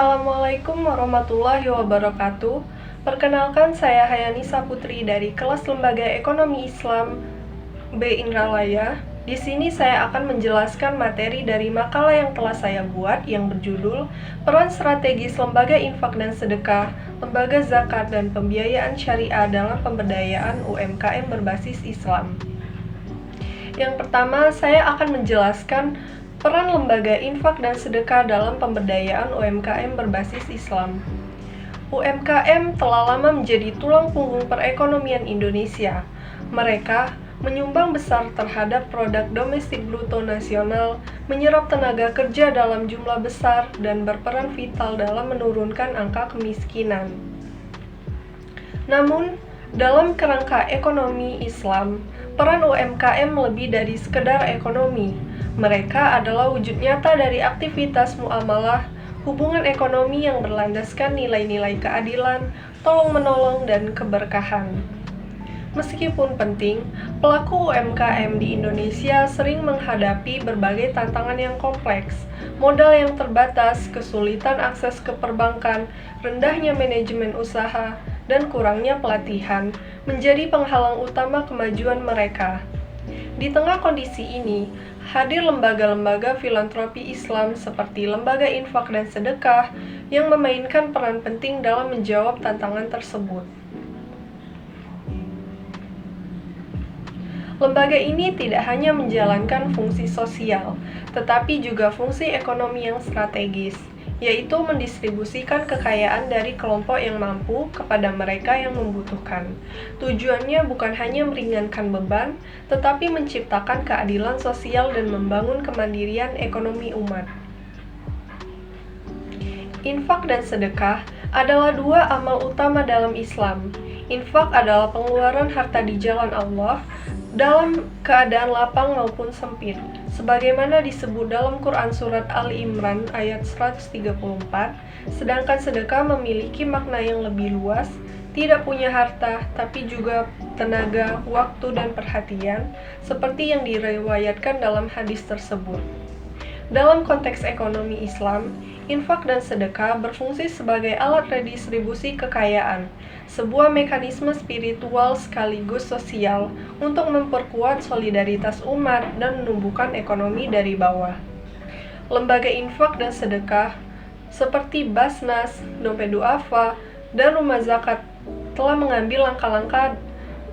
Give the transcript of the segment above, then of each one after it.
Assalamualaikum warahmatullahi wabarakatuh. Perkenalkan, saya Hayanisa Putri dari kelas Lembaga Ekonomi Islam B. Indralaya. Di sini saya akan menjelaskan materi dari makalah yang telah saya buat yang berjudul Peran Strategis Lembaga Infak dan Sedekah, Lembaga Zakat dan Pembiayaan Syariah dalam Pemberdayaan UMKM Berbasis Islam. Yang pertama, saya akan menjelaskan peran lembaga infak dan sedekah dalam pemberdayaan UMKM berbasis Islam. UMKM telah lama menjadi tulang punggung perekonomian Indonesia. Mereka menyumbang besar terhadap produk domestik bruto nasional, menyerap tenaga kerja dalam jumlah besar, dan berperan vital dalam menurunkan angka kemiskinan. Namun, dalam kerangka ekonomi Islam, peran UMKM lebih dari sekedar ekonomi. Mereka adalah wujud nyata dari aktivitas muamalah, hubungan ekonomi yang berlandaskan nilai-nilai keadilan, tolong-menolong, dan keberkahan. Meskipun penting, pelaku UMKM di Indonesia sering menghadapi berbagai tantangan yang kompleks, modal yang terbatas, kesulitan akses ke perbankan, rendahnya manajemen usaha, dan kurangnya pelatihan menjadi penghalang utama kemajuan mereka. Di tengah kondisi ini, hadir lembaga-lembaga filantropi Islam seperti Lembaga Infak dan Sedekah yang memainkan peran penting dalam menjawab tantangan tersebut. Lembaga ini tidak hanya menjalankan fungsi sosial, tetapi juga fungsi ekonomi yang strategis, yaitu mendistribusikan kekayaan dari kelompok yang mampu kepada mereka yang membutuhkan. Tujuannya bukan hanya meringankan beban, tetapi menciptakan keadilan sosial dan membangun kemandirian ekonomi umat. Infak dan sedekah adalah dua amal utama dalam Islam. Infak adalah pengeluaran harta di jalan Allah dalam keadaan lapang maupun sempit, sebagaimana disebut dalam Quran Surat Ali Imran ayat 134, sedangkan sedekah memiliki makna yang lebih luas, tidak punya harta, tapi juga tenaga, waktu, dan perhatian, seperti yang diriwayatkan dalam hadis tersebut. Dalam konteks ekonomi Islam, infak dan sedekah berfungsi sebagai alat redistribusi kekayaan, sebuah mekanisme spiritual sekaligus sosial untuk memperkuat solidaritas umat dan menumbuhkan ekonomi dari bawah. Lembaga infak dan sedekah seperti Basnas, Dompet Duafa, dan Rumah Zakat telah mengambil langkah-langkah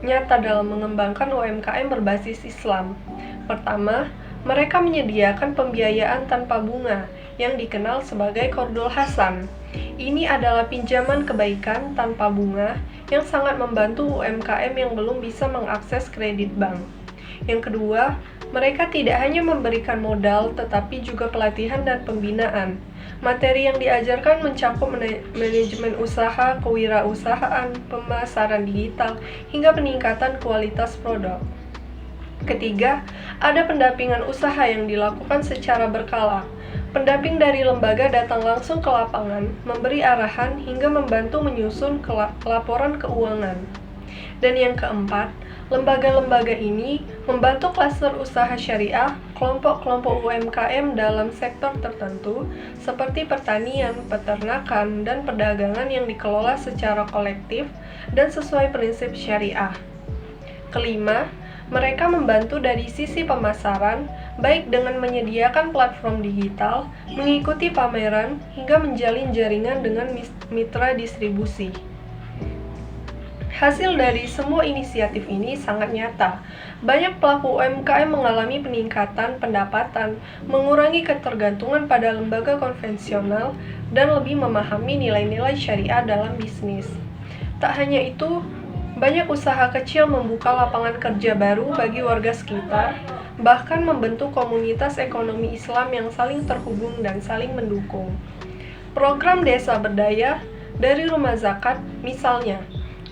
nyata dalam mengembangkan UMKM berbasis Islam. Pertama, mereka menyediakan pembiayaan tanpa bunga yang dikenal sebagai Qardul Hasan. Ini adalah pinjaman kebaikan tanpa bunga yang sangat membantu UMKM yang belum bisa mengakses kredit bank. Yang kedua, mereka tidak hanya memberikan modal tetapi juga pelatihan dan pembinaan. Materi yang diajarkan mencakup manajemen usaha, kewirausahaan, pemasaran digital, hingga peningkatan kualitas produk. Ketiga, ada pendampingan usaha yang dilakukan secara berkala. Pendamping dari lembaga datang langsung ke lapangan, memberi arahan hingga membantu menyusun laporan keuangan. Dan yang keempat, lembaga-lembaga ini membantu klaster usaha syariah, kelompok-kelompok UMKM dalam sektor tertentu seperti pertanian, peternakan, dan perdagangan yang dikelola secara kolektif dan sesuai prinsip syariah. Kelima, mereka membantu dari sisi pemasaran, baik dengan menyediakan platform digital, mengikuti pameran, hingga menjalin jaringan dengan mitra distribusi. Hasil dari semua inisiatif ini sangat nyata. Banyak pelaku UMKM mengalami peningkatan pendapatan, mengurangi ketergantungan pada lembaga konvensional, dan lebih memahami nilai-nilai syariah dalam bisnis. Tak hanya itu, banyak usaha kecil membuka lapangan kerja baru bagi warga sekitar, bahkan membentuk komunitas ekonomi Islam yang saling terhubung dan saling mendukung. Program Desa Berdaya dari Rumah Zakat, misalnya,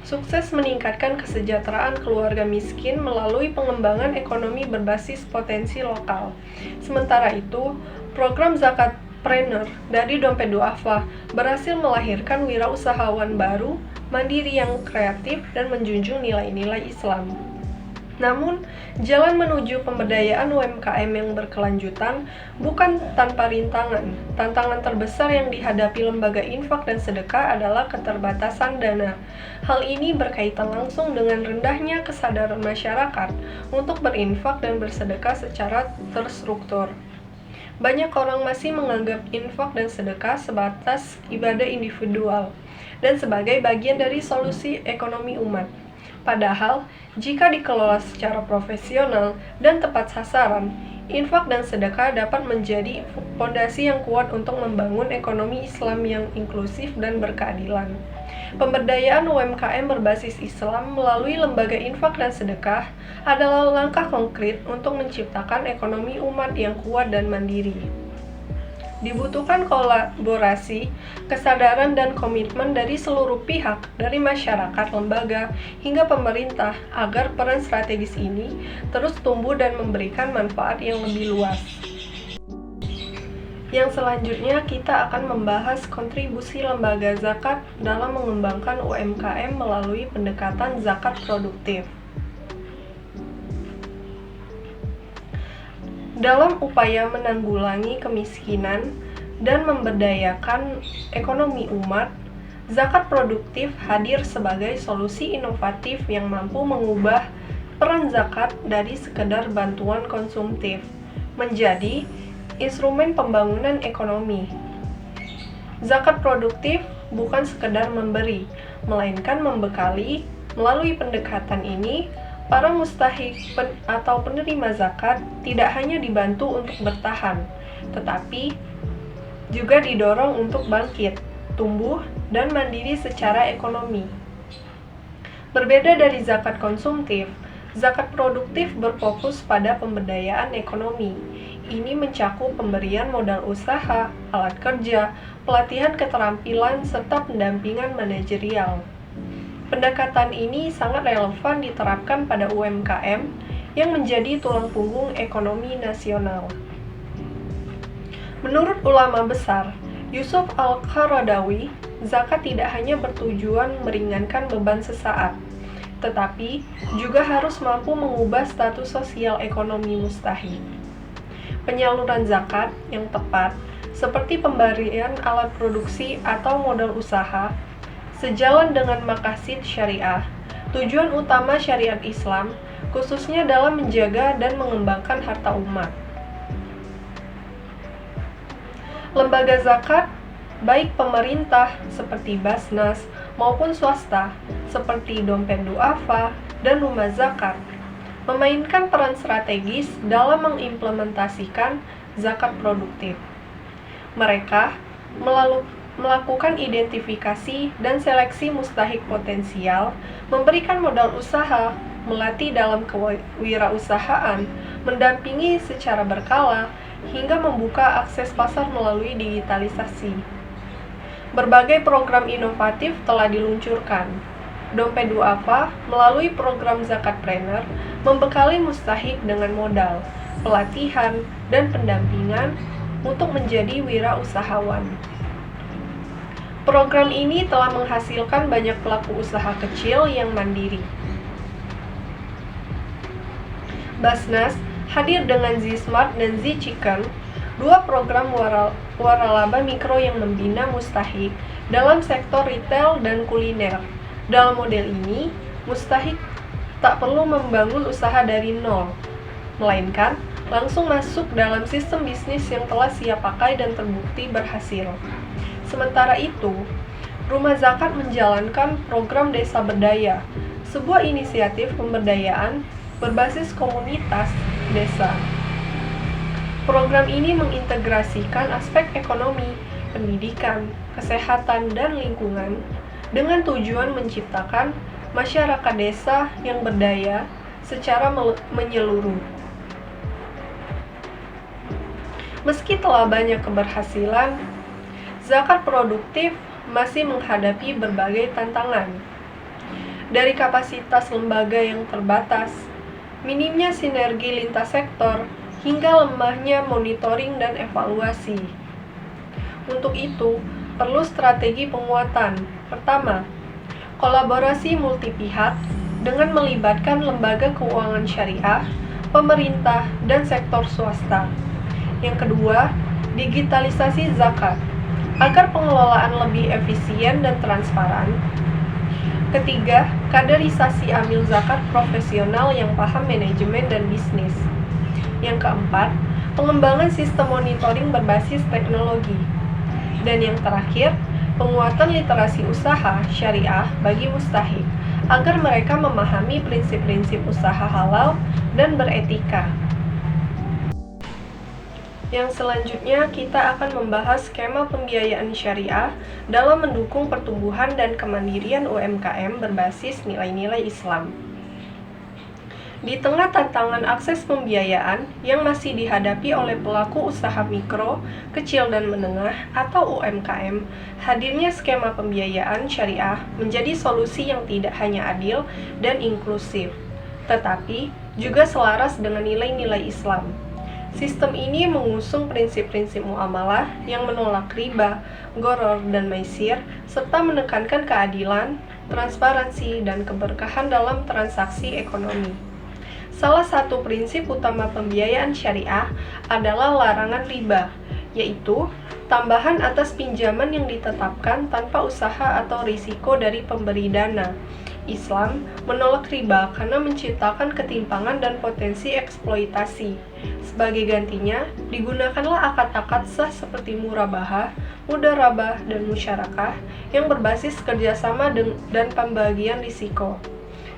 sukses meningkatkan kesejahteraan keluarga miskin melalui pengembangan ekonomi berbasis potensi lokal. Sementara itu, program Zakatpreneur dari Dompet Duafa berhasil melahirkan wirausahawan baru, mandiri yang kreatif, dan menjunjung nilai-nilai Islam. Namun, jalan menuju pemberdayaan UMKM yang berkelanjutan bukan tanpa rintangan. Tantangan terbesar yang dihadapi lembaga infak dan sedekah adalah keterbatasan dana. Hal ini berkaitan langsung dengan rendahnya kesadaran masyarakat untuk berinfak dan bersedekah secara terstruktur. Banyak orang masih menganggap infak dan sedekah sebatas ibadah individual dan sebagai bagian dari solusi ekonomi umat. Padahal, jika dikelola secara profesional dan tepat sasaran, infak dan sedekah dapat menjadi fondasi yang kuat untuk membangun ekonomi Islam yang inklusif dan berkeadilan. Pemberdayaan UMKM berbasis Islam melalui lembaga infak dan sedekah adalah langkah konkret untuk menciptakan ekonomi umat yang kuat dan mandiri. Dibutuhkan kolaborasi, kesadaran, dan komitmen dari seluruh pihak, dari masyarakat, lembaga, hingga pemerintah, agar peran strategis ini terus tumbuh dan memberikan manfaat yang lebih luas. Yang selanjutnya, kita akan membahas kontribusi lembaga zakat dalam mengembangkan UMKM melalui pendekatan zakat produktif. Dalam upaya menanggulangi kemiskinan dan memberdayakan ekonomi umat, zakat produktif hadir sebagai solusi inovatif yang mampu mengubah peran zakat dari sekedar bantuan konsumtif menjadi instrumen pembangunan ekonomi. Zakat produktif bukan sekedar memberi, melainkan membekali. Melalui pendekatan ini, para mustahik atau penerima zakat tidak hanya dibantu untuk bertahan, tetapi juga didorong untuk bangkit, tumbuh, dan mandiri secara ekonomi. Berbeda dari zakat konsumtif, zakat produktif berfokus pada pemberdayaan ekonomi. Ini mencakup pemberian modal usaha, alat kerja, pelatihan keterampilan, serta pendampingan manajerial. Pendekatan ini sangat relevan diterapkan pada UMKM yang menjadi tulang punggung ekonomi nasional. Menurut ulama besar, Yusuf Al-Qaradawi, zakat tidak hanya bertujuan meringankan beban sesaat, tetapi juga harus mampu mengubah status sosial ekonomi mustahik. Penyaluran zakat yang tepat, seperti pemberian alat produksi atau modal usaha, sejalan dengan maqasid syariah, tujuan utama syariat Islam, khususnya dalam menjaga dan mengembangkan harta umat. Lembaga zakat, baik pemerintah seperti Basnas maupun swasta seperti Dompet Duafa dan Rumah Zakat, memainkan peran strategis dalam mengimplementasikan zakat produktif. Mereka melakukan identifikasi dan seleksi mustahik potensial, memberikan modal usaha, melatih dalam kewirausahaan, mendampingi secara berkala, hingga membuka akses pasar melalui digitalisasi. Berbagai program inovatif telah diluncurkan. Dompet Duafa melalui program Zakatpreneur membekali mustahik dengan modal, pelatihan, dan pendampingan untuk menjadi wirausahawan. Program ini telah menghasilkan banyak pelaku usaha kecil yang mandiri. Basnas hadir dengan Z-Smart dan Z-Chicken, dua program waralaba mikro yang membina mustahik dalam sektor retail dan kuliner. Dalam model ini, mustahik tak perlu membangun usaha dari nol, melainkan langsung masuk dalam sistem bisnis yang telah siap pakai dan terbukti berhasil. Sementara itu, Rumah Zakat menjalankan program Desa Berdaya, sebuah inisiatif pemberdayaan berbasis komunitas desa. Program ini mengintegrasikan aspek ekonomi, pendidikan, kesehatan, dan lingkungan dengan tujuan menciptakan masyarakat desa yang berdaya secara menyeluruh. Meski telah banyak keberhasilan, zakat produktif masih menghadapi berbagai tantangan. Dari kapasitas lembaga yang terbatas, minimnya sinergi lintas sektor, hingga lemahnya monitoring dan evaluasi. Untuk itu, perlu strategi penguatan. Pertama, kolaborasi multi pihak dengan melibatkan lembaga keuangan syariah, pemerintah, dan sektor swasta. Yang kedua, digitalisasi zakat agar pengelolaan lebih efisien dan transparan. Ketiga, kaderisasi amil zakat profesional yang paham manajemen dan bisnis. Yang keempat, pengembangan sistem monitoring berbasis teknologi. Dan yang terakhir, penguatan literasi usaha syariah bagi mustahik agar mereka memahami prinsip-prinsip usaha halal dan beretika. Yang selanjutnya, kita akan membahas skema pembiayaan syariah dalam mendukung pertumbuhan dan kemandirian UMKM berbasis nilai-nilai Islam. Di tengah tantangan akses pembiayaan yang masih dihadapi oleh pelaku usaha mikro, kecil dan menengah atau UMKM, hadirnya skema pembiayaan syariah menjadi solusi yang tidak hanya adil dan inklusif, tetapi juga selaras dengan nilai-nilai Islam. Sistem ini mengusung prinsip-prinsip muamalah yang menolak riba, gharar, dan maisir, serta menekankan keadilan, transparansi, dan keberkahan dalam transaksi ekonomi. Salah satu prinsip utama pembiayaan syariah adalah larangan riba, yaitu tambahan atas pinjaman yang ditetapkan tanpa usaha atau risiko dari pemberi dana. Islam menolak riba karena menciptakan ketimpangan dan potensi eksploitasi. Sebagai gantinya, digunakanlah akad-akad sah seperti murabahah, mudharabah, dan musyarakah yang berbasis kerjasama dan pembagian risiko.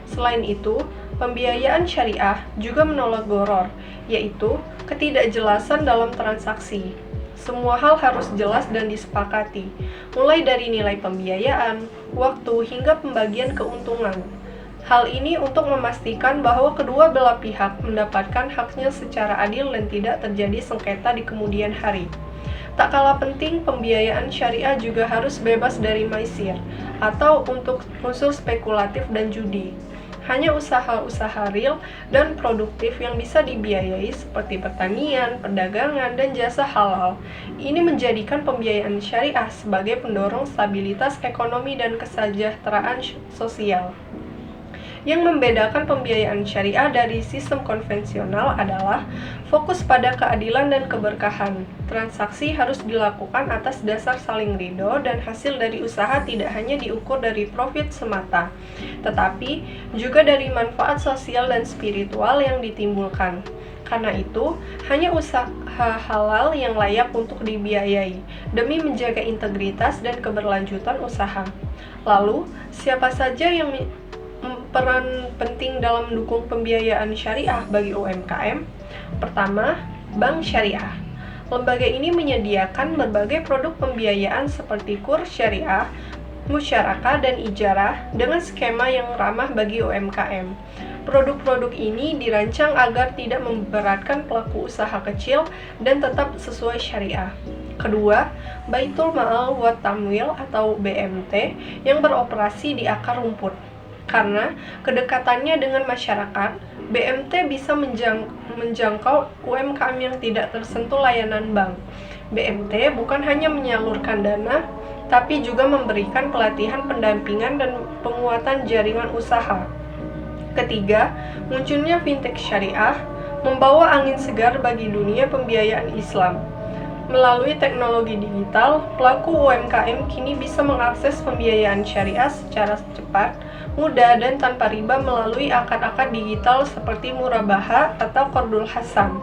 Selain itu, pembiayaan syariah juga menolak gharar, yaitu ketidakjelasan dalam transaksi. Semua hal harus jelas dan disepakati, mulai dari nilai pembiayaan, waktu, hingga pembagian keuntungan. Hal ini untuk memastikan bahwa kedua belah pihak mendapatkan haknya secara adil dan tidak terjadi sengketa di kemudian hari. Tak kalah penting, pembiayaan syariah juga harus bebas dari maisir, atau untuk unsur spekulatif dan judi. Hanya usaha-usaha real dan produktif yang bisa dibiayai seperti pertanian, perdagangan, dan jasa halal. Ini menjadikan pembiayaan syariah sebagai pendorong stabilitas ekonomi dan kesejahteraan sosial. Yang membedakan pembiayaan syariah dari sistem konvensional adalah fokus pada keadilan dan keberkahan. Transaksi harus dilakukan atas dasar saling ridho dan hasil dari usaha tidak hanya diukur dari profit semata, tetapi juga dari manfaat sosial dan spiritual yang ditimbulkan. Karena itu, hanya usaha halal yang layak untuk dibiayai demi menjaga integritas dan keberlanjutan usaha. Lalu, siapa saja yang peran penting dalam mendukung pembiayaan syariah bagi UMKM? Pertama, Bank Syariah. Lembaga ini menyediakan berbagai produk pembiayaan seperti kurs syariah, musyarakah, dan ijarah dengan skema yang ramah bagi UMKM. Produk-produk ini dirancang agar tidak memberatkan pelaku usaha kecil dan tetap sesuai syariah. Kedua, Baitul Ma'al wa Tamwil atau BMT yang beroperasi di akar rumput. Karena kedekatannya dengan masyarakat, BMT bisa menjangkau UMKM yang tidak tersentuh layanan bank. BMT bukan hanya menyalurkan dana, tapi juga memberikan pelatihan pendampingan dan penguatan jaringan usaha. Ketiga, munculnya fintech syariah membawa angin segar bagi dunia pembiayaan Islam. Melalui teknologi digital, pelaku UMKM kini bisa mengakses pembiayaan syariah secara cepat, mudah, dan tanpa riba melalui akad-akad digital seperti murabahah atau qardul hasan.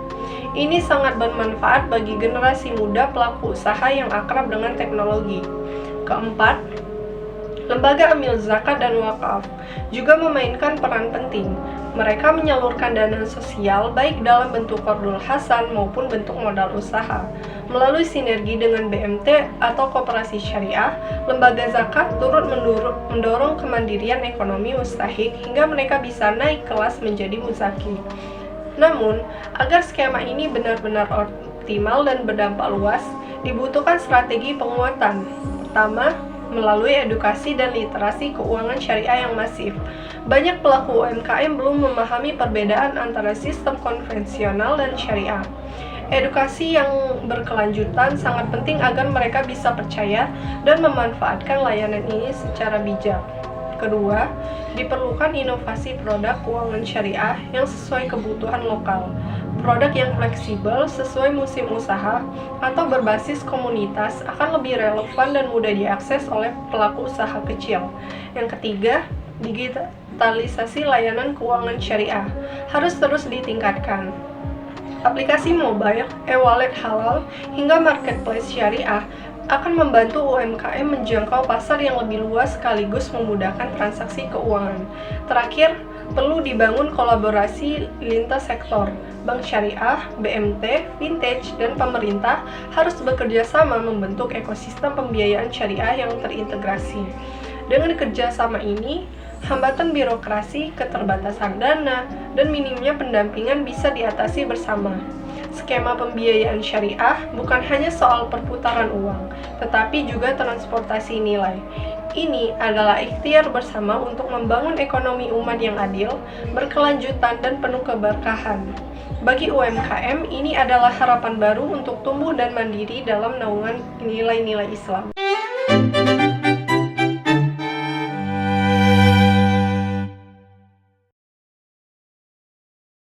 Ini sangat bermanfaat bagi generasi muda pelaku usaha yang akrab dengan teknologi. Keempat, lembaga amil zakat dan wakaf juga memainkan peran penting. Mereka menyalurkan dana sosial baik dalam bentuk qardul hasan maupun bentuk modal usaha. Melalui sinergi dengan BMT atau koperasi syariah, lembaga zakat turut mendorong kemandirian ekonomi mustahik hingga mereka bisa naik kelas menjadi muzaki. Namun, agar skema ini benar-benar optimal dan berdampak luas, dibutuhkan strategi penguatan. Pertama, melalui edukasi dan literasi keuangan syariah yang masif. Banyak pelaku UMKM belum memahami perbedaan antara sistem konvensional dan syariah. Edukasi yang berkelanjutan sangat penting agar mereka bisa percaya dan memanfaatkan layanan ini secara bijak. Kedua, diperlukan inovasi produk keuangan syariah yang sesuai kebutuhan lokal. Produk yang fleksibel sesuai musim usaha atau berbasis komunitas akan lebih relevan dan mudah diakses oleh pelaku usaha kecil. Yang ketiga, digitalisasi layanan keuangan syariah harus terus ditingkatkan. Aplikasi mobile, e-wallet halal, hingga marketplace syariah akan membantu UMKM menjangkau pasar yang lebih luas sekaligus memudahkan transaksi keuangan. Terakhir, perlu dibangun kolaborasi lintas sektor. Bank syariah, BMT, vintage, dan pemerintah harus bekerja sama membentuk ekosistem pembiayaan syariah yang terintegrasi. Dengan kerjasama ini, hambatan birokrasi, keterbatasan dana, dan minimnya pendampingan bisa diatasi bersama. Skema pembiayaan syariah bukan hanya soal perputaran uang, tetapi juga transportasi nilai. Ini adalah ikhtiar bersama untuk membangun ekonomi umat yang adil, berkelanjutan, dan penuh keberkahan. Bagi UMKM, ini adalah harapan baru untuk tumbuh dan mandiri dalam naungan nilai-nilai Islam.